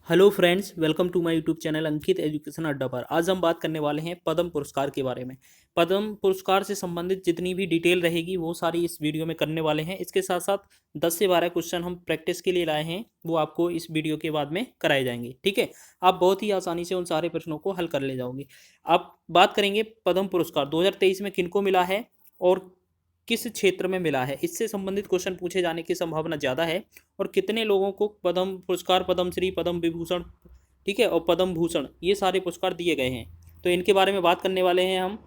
Hello friends, welcome to my YouTube channel Ankit education Adda पर। आज हम बात करने वाले हैं पद्म पुरस्कार के बारे में। पद्म पुरस्कार से संबंधित जितनी भी डिटेल रहेगी वो सारी इस वीडियो में करने वाले हैं। इसके साथ साथ 10 से 12 क्वेश्चन हम प्रैक्टिस के लिए लाए हैं, वो आपको इस वीडियो के बाद में कराए जाएंगे। ठीक है, आप बहुत ही आसानी से उन सारे प्रश्नों को हल कर ले जाओगे। आप बात करेंगे पद्म पुरस्कार 2023 में किनको मिला है और किस क्षेत्र में मिला है, इससे संबंधित क्वेश्चन पूछे जाने की संभावना ज़्यादा है। और कितने लोगों को पद्म पुरस्कार, पद्मश्री, पद्म विभूषण, ठीक है, और पद्म भूषण, ये सारे पुरस्कार दिए गए हैं, तो इनके बारे में बात करने वाले हैं हम,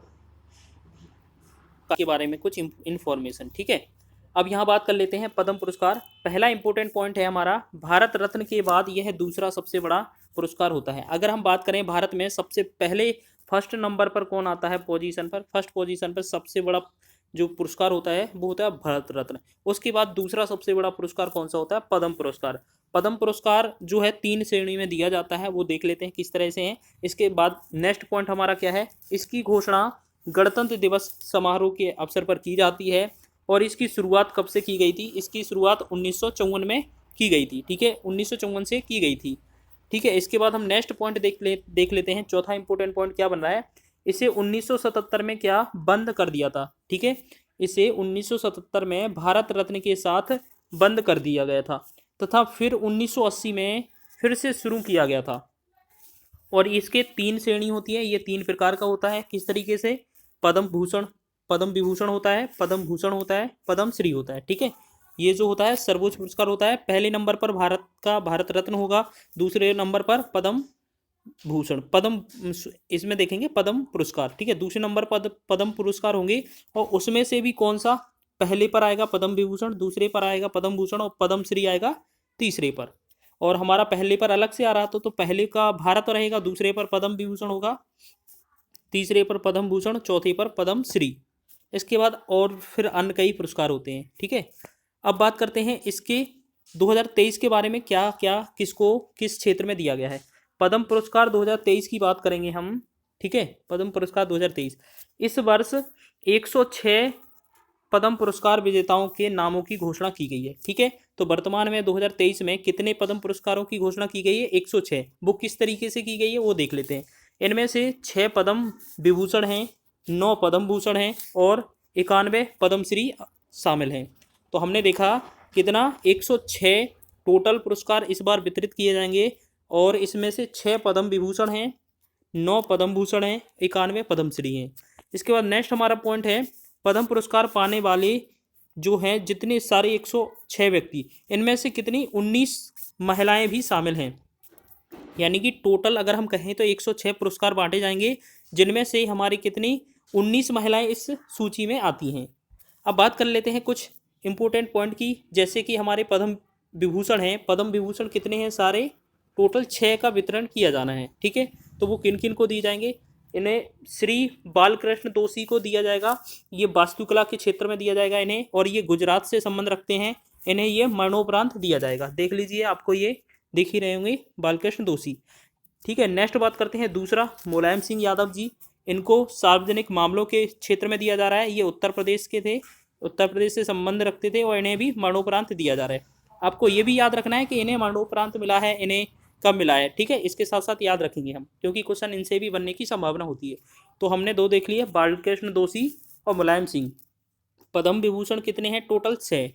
के बारे में कुछ इन्फॉर्मेशन। ठीक है, अब यहाँ बात कर लेते हैं पद्म पुरस्कार। पहला इंपॉर्टेंट पॉइंट है हमारा, भारत रत्न के बाद यह दूसरा सबसे बड़ा पुरस्कार होता है। अगर हम बात करें भारत में सबसे पहले फर्स्ट नंबर पर कौन आता है, पोजीशन पर, फर्स्ट पोजीशन पर सबसे बड़ा जो पुरस्कार होता है वो होता है भारत रत्न। उसके बाद दूसरा सबसे बड़ा पुरस्कार कौन सा होता है, पद्म पुरस्कार। पद्म पुरस्कार जो है 3 श्रेणी में दिया जाता है, वो देख लेते हैं किस तरह से हैं। इसके बाद नेक्स्ट पॉइंट हमारा क्या है, इसकी घोषणा गणतंत्र दिवस समारोह के अवसर पर की जाती है। और इसकी शुरुआत कब से की गई थी, इसकी शुरुआत 1954 में की गई थी। ठीक है, 1954 से की गई थी। ठीक है, इसके बाद हम नेक्स्ट पॉइंट देख लेते हैं। चौथा इंपॉर्टेंट पॉइंट क्या बन रहा है, इसे 1977 में क्या बंद कर दिया था। ठीक है, इसे 1977 में भारत रत्न के साथ बंद कर दिया गया था, तथा फिर 1980 में फिर से शुरू किया गया था। और इसके 3 श्रेणी होती है, ये 3 प्रकार का होता है। किस तरीके से, पद्म भूषण, पद्म विभूषण होता है, पद्म भूषण होता है, पद्म श्री होता है। ठीक है, ये जो होता है सर्वोच्च पुरस्कार होता है। पहले नंबर पर भारत का भारत रत्न होगा, दूसरे नंबर पर पद्म भूषण, पद्म, इसमें देखेंगे पद्म पुरस्कार। ठीक है, दूसरे नंबर पर पद्म पुरस्कार होंगे, और उसमें से भी कौन सा पहले पर आएगा, पद्म विभूषण, दूसरे पर आएगा पद्म भूषण, और पद्म श्री आएगा तीसरे पर। और हमारा पहले पर अलग से आ रहा तो पहले का भारत रहेगा, दूसरे पर पद्म विभूषण होगा, तीसरे पर पद्म भूषण, चौथे पर पद्म श्री। इसके बाद और फिर अन्य कई पुरस्कार होते हैं। ठीक है, अब बात करते हैं इसके 2023 के बारे में, क्या क्या किसको किस क्षेत्र में दिया गया है। पद्म पुरस्कार 2023 की बात करेंगे हम। ठीक है, पद्म पुरस्कार 2023, इस वर्ष 106 पद्म पुरस्कार विजेताओं के नामों की घोषणा की गई है। ठीक है, तो वर्तमान में 2023 में कितने पद्म पुरस्कारों की घोषणा की गई है, 106। वो किस तरीके से की गई है वो देख लेते हैं। इनमें से 6 पद्म विभूषण हैं, 9 पद्म भूषण हैं, और 91 पद्मश्री शामिल हैं। तो हमने देखा कितना, 106 टोटल पुरस्कार इस बार वितरित किए जाएंगे, और इसमें से 6 पद्म विभूषण हैं, 9 पद्म भूषण हैं, 91 पद्मश्री हैं। इसके बाद नेक्स्ट हमारा पॉइंट है, पद्म पुरस्कार पाने वाले जो हैं जितने सारे 106 व्यक्ति, इनमें से कितनी 19 महिलाएं भी शामिल हैं। यानी कि टोटल अगर हम कहें तो 106 पुरस्कार बांटे जाएंगे, जिनमें से हमारी कितनी 19 महिलाएं इस सूची में आती हैं। अब बात कर लेते हैं कुछ इंपॉर्टेंट पॉइंट की, जैसे कि हमारे पद्म विभूषण हैं। पद्म विभूषण कितने हैं, सारे टोटल 6 का वितरण किया जाना है। ठीक है, तो वो किन किन को दिए जाएंगे, इन्हें श्री बालकृष्ण दोषी को दिया जाएगा, ये वास्तुकला के क्षेत्र में दिया जाएगा इन्हें, और ये गुजरात से संबंध रखते हैं, इन्हें ये मरणोपरांत दिया जाएगा। देख लीजिए, आपको ये दिख ही रहे होंगे, बालकृष्ण दोषी। ठीक है, नेक्स्ट बात करते हैं दूसरा, मुलायम सिंह यादव जी, इनको सार्वजनिक मामलों के क्षेत्र में दिया जा रहा है। ये उत्तर प्रदेश के थे, उत्तर प्रदेश से संबंध रखते थे, और इन्हें भी मरणोपरांत दिया जा रहा है। आपको ये भी याद रखना है कि इन्हें मरणोपरांत मिला है, इन्हें कब मिला है। ठीक है, इसके साथ साथ याद रखेंगे हम, क्योंकि क्वेश्चन इनसे भी बनने की संभावना होती है। तो हमने 2 देख लिए, बालकृष्ण दोषी और मुलायम सिंह। पद्म विभूषण कितने हैं, टोटल 6,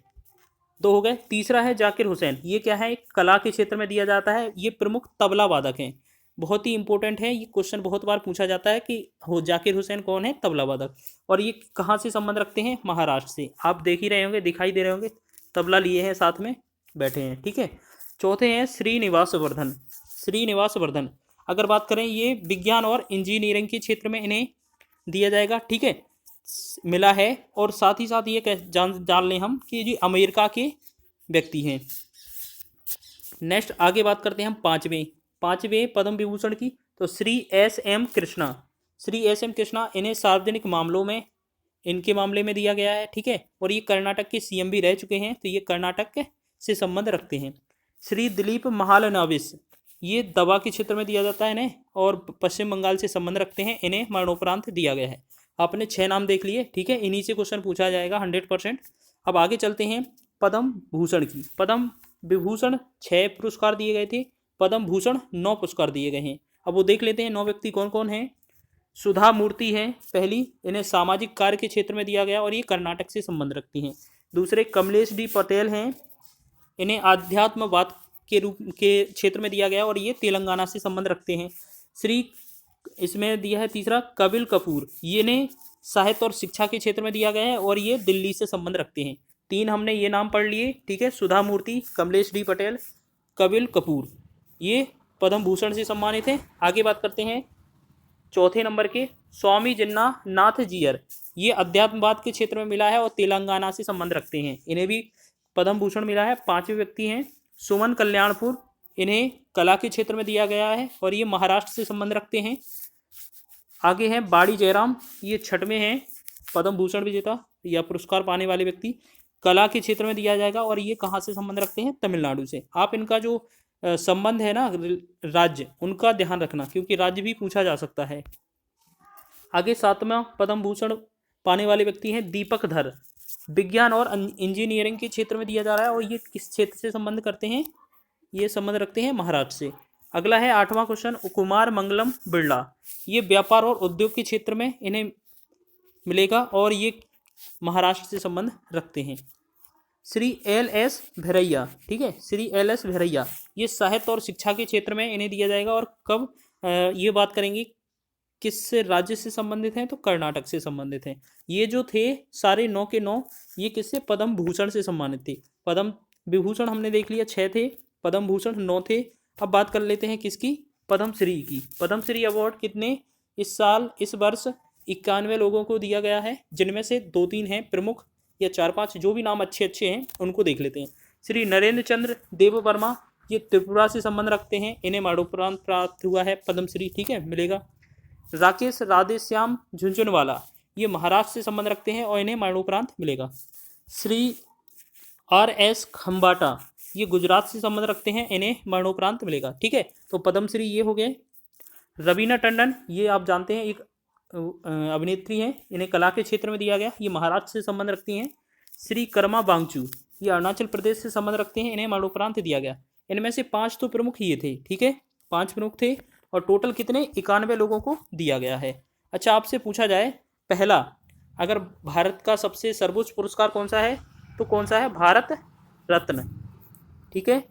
2 हो गए। तीसरा है जाकिर हुसैन, ये क्या है, एक कला के क्षेत्र में दिया जाता है, ये प्रमुख तबला वादक हैं। बहुत ही इंपॉर्टेंट है, ये क्वेश्चन बहुत बार पूछा जाता है कि हो जाकिर हुसैन कौन है, तबला वादक, और ये कहाँ से संबंध रखते हैं, महाराष्ट्र से। आप देख ही रहे होंगे, दिखाई दे रहे होंगे, तबला लिए हैं, साथ में बैठे हैं। ठीक है, चौथे हैं श्रीनिवास वर्धन। श्रीनिवास वर्धन अगर बात करें, ये विज्ञान और इंजीनियरिंग के क्षेत्र में इन्हें दिया जाएगा। ठीक है, मिला है, और साथ ही साथ ये जान लें हम कि ये अमेरिका के व्यक्ति हैं। नेक्स्ट आगे बात करते हैं हम पांचवें पद्म विभूषण की, तो श्री एस.एम. कृष्णा। श्री एस.एम. कृष्णा, इन्हें सार्वजनिक मामलों में, इनके मामले में दिया गया है। ठीक है, और ये कर्नाटक के सीएम भी रह चुके हैं, तो ये कर्नाटक से संबंध रखते हैं। श्री दिलीप महालनोबिस, ये दवा के क्षेत्र में दिया जाता है इन्हें, और पश्चिम बंगाल से संबंध रखते हैं, इन्हें मरणोपरांत दिया गया है। आपने 6 नाम देख लिए। ठीक है, इन्हीं से क्वेश्चन पूछा जाएगा 100%। अब आगे चलते हैं पद्म भूषण की। पद्म विभूषण 6 पुरस्कार दिए गए थे, पद्म भूषण 9 पुरस्कार दिए गए हैं। अब वो देख लेते हैं 9 व्यक्ति कौन कौन हैं। सुधा मूर्ति है पहली, इन्हें सामाजिक कार्य के क्षेत्र में दिया गया और ये कर्नाटक से संबंध रखती हैं। दूसरे कमलेश डी पटेल हैं, इन्हें आध्यात्मवाद के रूप के क्षेत्र में दिया गया और ये तेलंगाना से संबंध रखते हैं। श्री इसमें दिया है तीसरा कपिल कपूर, ये इन्हें साहित्य और शिक्षा के क्षेत्र में दिया गया है और ये दिल्ली से संबंध रखते हैं। 3 हमने ये नाम पढ़ लिए, ठीक है, सुधा मूर्ति, कमलेश डी पटेल, कपिल कपूर, ये पद्म भूषण से सम्मानित हैं। आगे बात करते हैं चौथे नंबर के स्वामी जिन्ना नाथ जियर, ये अध्यात्मवाद के क्षेत्र में मिला है और तेलंगाना से संबंध रखते हैं, इन्हें भी पद्म भूषण मिला है। 5वें व्यक्ति हैं सुमन कल्याणपुर, इन्हें कला के क्षेत्र में दिया गया है और ये महाराष्ट्र से संबंध रखते हैं। आगे हैं बाड़ी जयराम, ये 6वें हैं पद्म भूषण विजेता या पुरस्कार पाने वाले व्यक्ति, कला के क्षेत्र में दिया जाएगा और ये कहाँ से संबंध रखते हैं, तमिलनाडु से। आप इनका जो संबंध है ना राज्य, उनका ध्यान रखना क्योंकि राज्य भी पूछा जा सकता है। आगे 7वां पद्म भूषण पाने वाले व्यक्ति हैं दीपक धर, विज्ञान और इंजीनियरिंग के क्षेत्र में दिया जा रहा है और ये किस क्षेत्र से संबंध करते हैं, ये संबंध रखते हैं महाराष्ट्र से। अगला है 8वां क्वेश्चन कुमार मंगलम बिरला, ये व्यापार और उद्योग के क्षेत्र में इन्हें मिलेगा और ये महाराष्ट्र से संबंध रखते हैं। श्री एल.एस. भैरैया, ठीक है, श्री एल.एस. भैरैया, ये साहित्य और शिक्षा के क्षेत्र में इन्हें दिया जाएगा और कब ये बात करेंगे किस राज्य से संबंधित हैं, तो कर्नाटक से संबंधित हैं। ये जो थे सारे 9 के 9 ये किससे, पद्म भूषण से सम्मानित थे। पद्म विभूषण हमने देख लिया 6 थे, पद्म भूषण 9 थे। अब बात कर लेते हैं किसकी, पद्मश्री की। पद्मश्री अवार्ड कितने इस साल इस वर्ष 91 लोगों को दिया गया है, जिनमें से 2-3 हैं प्रमुख या 4-5, जो भी नाम अच्छे अच्छे हैं उनको देख लेते हैं। श्री नरेंद्र चंद्र देव वर्मा, ये त्रिपुरा से संबंध रखते हैं, इन्हें मरणोपरांत प्राप्त हुआ है पद्मश्री, ठीक है, मिलेगा। राकेश राधेश्याम झुंझुनवाला, ये महाराष्ट्र से संबंध रखते हैं और इन्हें मरणोपरांत मिलेगा। श्री R.S. खम्बाटा, ये गुजरात से संबंध रखते हैं, इन्हें मरणोपरांत मिलेगा, ठीक है। तो पद्मश्री ये हो गए। रवीना टंडन, ये आप जानते हैं एक अभिनेत्री हैं, इन्हें कला के क्षेत्र में दिया गया, ये महाराष्ट्र से संबंध रखती हैं। श्री कर्मा बांगचू, ये अरुणाचल प्रदेश से संबंध रखते हैं, इन्हें मरणोपरांत दिया गया। इनमें से 5 तो प्रमुख ये थे, ठीक है, 5 प्रमुख थे और टोटल कितने 91 लोगों को दिया गया है। अच्छा, आपसे पूछा जाए पहला, अगर भारत का सबसे सर्वोच्च पुरस्कार कौन सा है, तो कौन सा है, भारत रत्न, ठीक है।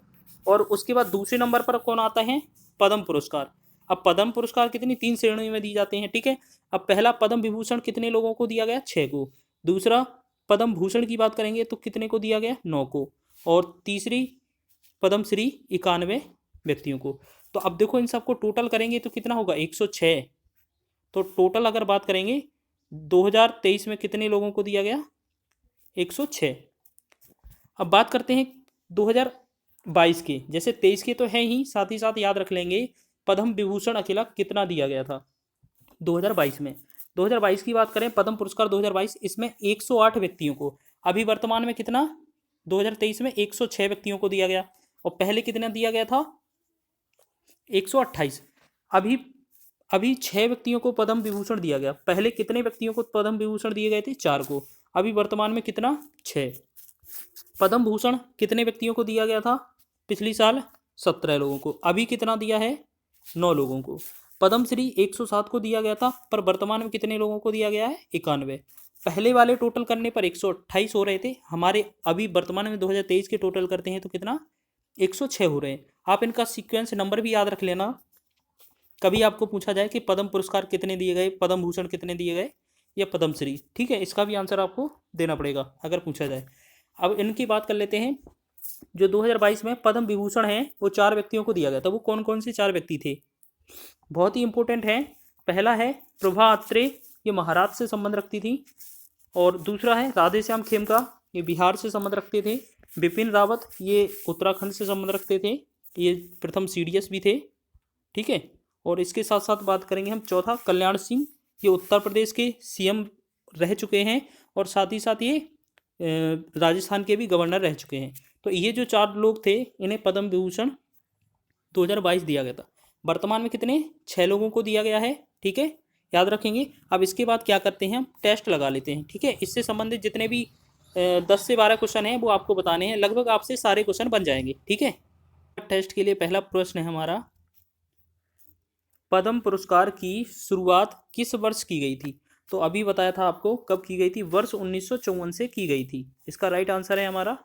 और उसके बाद दूसरे नंबर पर कौन आता है, पद्म पुरस्कार। अब पद्म पुरस्कार कितनी 3 श्रेणियों में दी जाते हैं, ठीक है। अब पहला पद्म विभूषण कितने लोगों को दिया गया, 6 को। दूसरा पद्म भूषण की बात करेंगे तो कितने को दिया गया, 9 को। और तीसरी पद्मश्री 91 व्यक्तियों को। तो अब देखो इन सबको टोटल करेंगे तो कितना होगा, 106। तो टोटल अगर बात करेंगे 2023 में कितने लोगों को दिया गया, 106। अब बात करते हैं 2022 के, जैसे 23 के तो है ही, साथ ही साथ याद रख लेंगे पद्म विभूषण अकेला कितना दिया गया था 2022 में। 2022 की बात करें पद्म पुरस्कार 2022, इसमें 108 व्यक्तियों को, अभी वर्तमान में कितना 2023 में 106 व्यक्तियों को दिया गया और पहले कितना दिया गया था 128। अभी 6 व्यक्तियों को पद्म विभूषण दिया गया, पहले कितने व्यक्तियों को पद्म विभूषण दिए गए थे, 4 को। अभी वर्तमान में कितना, 6। पद्म भूषण कितने व्यक्तियों को दिया गया था पिछली साल, 17 लोगों को। अभी कितना दिया है, 9 लोगों को। पद्मश्री 107 को दिया गया था, पर वर्तमान में कितने लोगों को दिया गया है, 91। पहले वाले टोटल करने पर 128 हो रहे थे, हमारे अभी वर्तमान में 2023 के टोटल करते हैं तो कितना, 106 हो रहे हैं। आप इनका सीक्वेंस नंबर भी याद रख लेना, कभी आपको पूछा जाए कि पद्म पुरस्कार कितने दिए गए, पद्म भूषण कितने दिए गए या पद्मश्री, ठीक है, इसका भी आंसर आपको देना पड़ेगा अगर पूछा जाए। अब इनकी बात कर लेते हैं। जो 2022 में पद्म विभूषण है वो 4 व्यक्तियों को दिया गया था, वो कौन कौन से 4 व्यक्ति थे, बहुत ही इंपॉर्टेंट है। पहला है प्रभा अत्रे, ये महाराष्ट्र से संबंध रखती थी। और दूसरा है राधेश्याम खेमका, ये बिहार से संबंध रखते थे। बिपिन रावत, ये उत्तराखंड से संबंध रखते थे, ये प्रथम CDS भी थे, ठीक है। और इसके साथ साथ बात करेंगे हम चौथा कल्याण सिंह, ये उत्तर प्रदेश के CM रह चुके हैं और साथ ही साथ ये राजस्थान के भी गवर्नर रह चुके हैं। तो ये जो 4 लोग थे इन्हें पद्म विभूषण 2022 दिया गया था। वर्तमान में कितने, 6 लोगों को दिया गया है, ठीक है, याद रखेंगे। अब इसके बाद क्या करते हैं, हम टेस्ट लगा लेते हैं, ठीक है। इससे संबंधित जितने भी 10 से 12 क्वेश्चन हैं वो आपको बताने हैं, लगभग आपसे सारे क्वेश्चन बन जाएंगे, ठीक है। टेस्ट के लिए पहला प्रश्न है हमारा, पद्म पुरस्कार की शुरुआत किस वर्ष की गई थी? तो अभी बताया था आपको कब की गई थी, वर्ष 1954 से की गई थी। इसका राइट आंसर है हमारा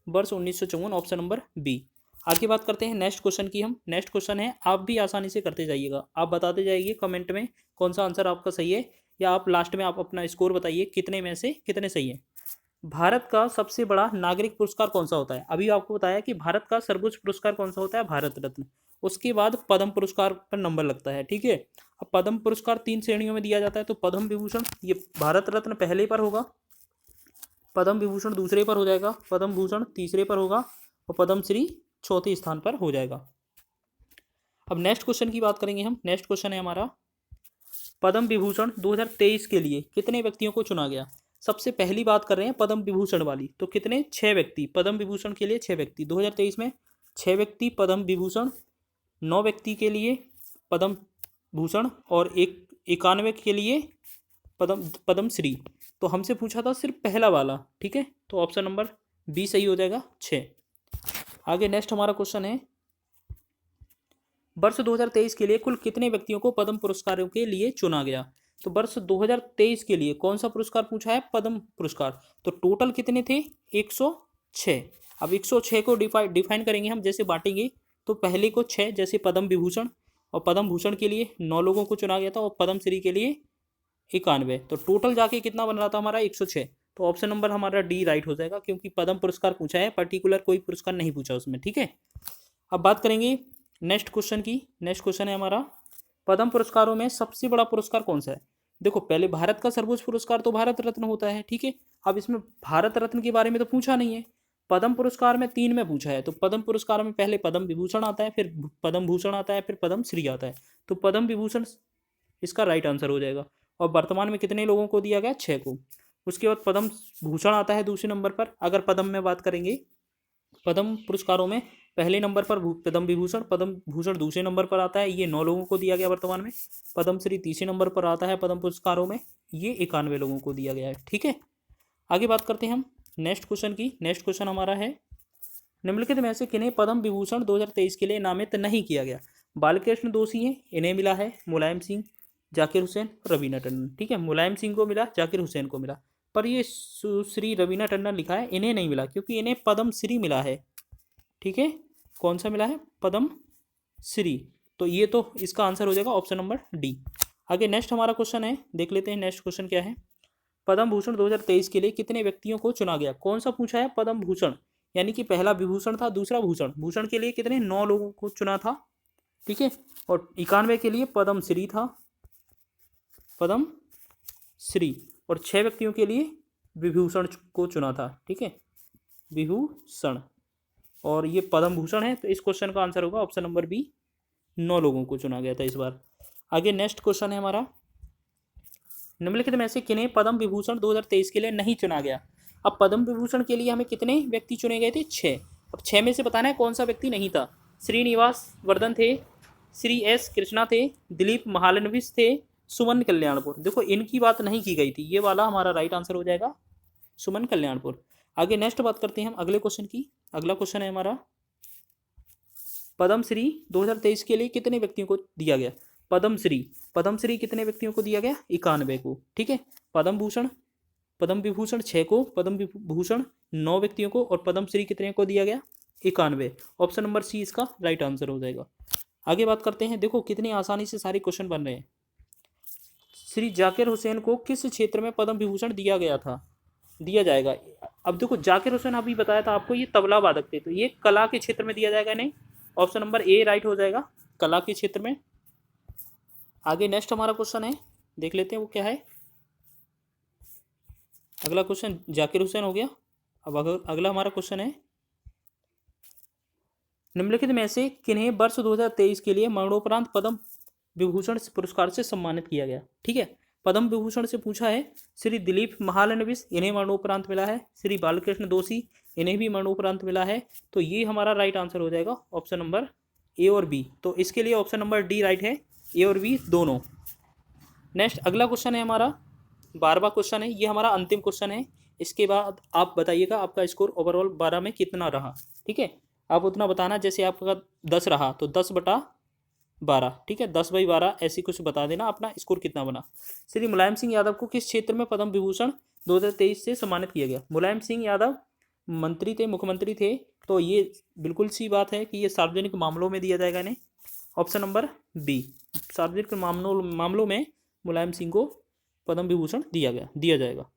वर्ष 1954, ऑप्शन नंबर बी। आगे बात करते हैं नेक्स्ट क्वेश्चन की। हम नेक्स्ट क्वेश्चन है, आप भी आसानी से करते जाइएगा, आप बताते जाइए कमेंट में कौन सा आंसर आपका सही है, या आप लास्ट में आप अपना स्कोर बताइए कितने में से कितने सही है। भारत का सबसे बड़ा नागरिक पुरस्कार कौन सा होता है? अभी आपको बताया कि भारत का सर्वोच्च पुरस्कार कौन सा होता है, भारत रत्न। उसके बाद पद्म पुरस्कार पर नंबर लगता है, ठीक है। अब पद्म पुरस्कार 3 श्रेणियों में दिया जाता है, तो पद्म विभूषण, ये भारत रत्न पहले पर होगा, पद्म विभूषण दूसरे पर हो जाएगा, पद्म भूषण तीसरे पर होगा, और पद्म श्री चौथे स्थान पर हो जाएगा। अब नेक्स्ट क्वेश्चन की बात करेंगे हम। नेक्स्ट क्वेश्चन है हमारा, पद्म विभूषण 2023 के लिए कितने व्यक्तियों को चुना गया? सबसे पहली बात कर रहे हैं पद्म विभूषण वाली, तो कितने? 6 व्यक्ति। पद्म विभूषण के लिए 6 व्यक्ति 2023 में 6 व्यक्ति पद्म विभूषण, 9 व्यक्ति के लिए पद्म भूषण, और 91 के लिए पद्मश्री। तो हमसे पूछा था सिर्फ पहला वाला, ठीक है, तो ऑप्शन नंबर बी सही हो जाएगा, 6। आगे नेक्स्ट हमारा क्वेश्चन है, वर्ष 2023 के लिए कुल कितने व्यक्तियों को पद्म पुरस्कारों के लिए चुना गया? तो वर्ष 2023 के लिए कौन सा पुरस्कार पूछा है? पद्म पुरस्कार। तो टोटल कितने थे? 106। अब 106 को डिफाइन करेंगे हम, जैसे बांटेंगे तो पहले को 6, जैसे पद्म विभूषण, और पद्म भूषण के लिए 9 लोगों को चुना गया था, और पद्मश्री के लिए 91। तो टोटल जाके कितना बन रहा था हमारा? 106। तो ऑप्शन नंबर हमारा डी राइट हो जाएगा, क्योंकि पद्म पुरस्कार पूछा है, पर्टिकुलर कोई पुरस्कार नहीं पूछा उसमें, ठीक है। अब बात करेंगे नेक्स्ट क्वेश्चन की। नेक्स्ट क्वेश्चन है हमारा, पद्म पुरस्कारों में सबसे बड़ा पुरस्कार कौन सा है? देखो, पहले भारत का सर्वोच्च पुरस्कार तो भारत रत्न होता है, ठीक है। अब इसमें भारत रत्न के बारे में तो पूछा नहीं है, पद्म पुरस्कार में 3 में पूछा है। तो पद्म पुरस्कार में पहले पद्म विभूषण आता है, फिर पद्म भूषण आता है, फिर पद्म श्री आता है। तो पद्म विभूषण इसका राइट आंसर हो जाएगा। और वर्तमान में कितने लोगों को दिया गया? 6 को। उसके बाद पद्म भूषण आता है दूसरे नंबर पर। अगर पद्म में बात करेंगे, पद्म पुरस्कारों में पहले नंबर पर पद्म विभूषण, पद्म भूषण दूसरे नंबर पर आता है, ये 9 लोगों को दिया गया वर्तमान में। पद्मश्री तीसरे नंबर पर आता है पद्म पुरस्कारों में, ये 91 लोगों को दिया गया है, ठीक है। आगे बात करते हैं हम नेक्स्ट क्वेश्चन की। नेक्स्ट क्वेश्चन हमारा है, निम्नलिखित में से किन्हें पद्म विभूषण 2023 के लिए नामित नहीं किया गया? बालकृष्ण दोषी हैं, इन्हें मिला है मुलायम सिंह, जाकिर हुसैन, रवीना टंडन, ठीक है। मुलायम सिंह को मिला, जाकिर हुसैन को मिला, पर ये सुश्री रवीना टंडन लिखा है, इन्हें नहीं मिला, क्योंकि इन्हें पद्मश्री मिला है, ठीक है। कौन सा मिला है? पद्मश्री। तो ये तो इसका आंसर हो जाएगा ऑप्शन नंबर डी। आगे नेक्स्ट हमारा क्वेश्चन है, देख लेते हैं नेक्स्ट क्वेश्चन क्या है। पद्म भूषण 2023 के लिए कितने व्यक्तियों को चुना गया? कौन सा पूछा है? पद्म भूषण, यानी कि पहला विभूषण था, दूसरा भूषण। भूषण के लिए कितने? 9 लोगों को चुना था, ठीक है। और 91 के लिए पद्मश्री था, पद्मश्री, और 6 व्यक्तियों के लिए विभूषण को चुना था, ठीक है, विभूषण। और ये पद्म भूषण है, तो इस क्वेश्चन का आंसर होगा ऑप्शन नंबर बी, 9 लोगों को चुना गया था इस बार। आगे नेक्स्ट क्वेश्चन है हमारा, निम्नलिखित में से किन्हें पद्म विभूषण 2023 के लिए नहीं चुना गया? अब पद्म विभूषण के लिए हमें कितने व्यक्ति चुने गए थे? 6। अब 6 में से बताना है कौन सा व्यक्ति नहीं था। श्रीनिवास वर्धन थे, श्री एस कृष्णा थे, दिलीप महालनोबिस थे, सुमन कल्याणपुर। देखो, इनकी बात नहीं की गई थी, ये वाला हमारा राइट आंसर हो जाएगा सुमन कल्याणपुर। आगे नेक्स्ट बात करते हैं हम अगले क्वेश्चन की। अगला क्वेश्चन है हमारा, पद्मश्री 2023 के लिए कितने व्यक्तियों को दिया गया? पद्मश्री कितने व्यक्तियों को दिया गया? 91 को, ठीक है। पद्म विभूषण 6 को, पद्म विभूषण 9 व्यक्तियों को, और पद्मश्री कितने को दिया गया? 91। ऑप्शन नंबर सी इसका राइट आंसर हो जाएगा। आगे बात करते हैं, देखो कितनी आसानी से सारे क्वेश्चन बन रहे हैं। श्री जाकिर हुसैन को किस क्षेत्र में पद्म विभूषण दिया जाएगा? अब देखो, जाकिर हुसैन अभी बताया था आपको, ये तबला वादक थे, तो ये कला के क्षेत्र में दिया जाएगा नहीं। ऑप्शन नंबर ए राइट हो जाएगा, कला के क्षेत्र में। आगे नेक्स्ट हमारा क्वेश्चन है, देख लेते हैं वो क्या है। अगला क्वेश्चन जाकिर हुसैन हो गया। अब अगला हमारा क्वेश्चन है, निम्नलिखित में से किन्हें वर्ष 2023 के लिए मरणोपरांत पद्म विभूषण पुरस्कार से सम्मानित किया गया? ठीक है, पद्म विभूषण से पूछा है। श्री दिलीप महालनोबिस, इन्हें मरणोपरांत मिला है। श्री बालकृष्ण दोषी, इन्हें भी मरणोपरांत मिला है। तो ये हमारा राइट आंसर हो जाएगा ऑप्शन नंबर ए और बी। तो इसके लिए ऑप्शन नंबर डी राइट है, ए और बी दोनों। नेक्स्ट अगला क्वेश्चन है हमारा 12वां क्वेश्चन है, ये हमारा अंतिम क्वेश्चन है। इसके बाद आप बताइएगा आपका स्कोर ओवरऑल 12 में कितना रहा। ठीक है, आप उतना बताना, जैसे आपका 10 रहा तो 10/12, ठीक है, 10/12 ऐसी कुछ बता देना अपना स्कोर कितना बना। श्री मुलायम सिंह यादव को किस क्षेत्र में पद्म विभूषण 2023 से सम्मानित किया गया? मुलायम सिंह यादव मंत्री थे, मुख्यमंत्री थे, तो ये बिल्कुल सी बात है कि ये सार्वजनिक मामलों में दिया जाएगा इन्हें। ऑप्शन नंबर बी, सार्वजनिक मामलों में मुलायम सिंह को पद्म विभूषण दिया जाएगा।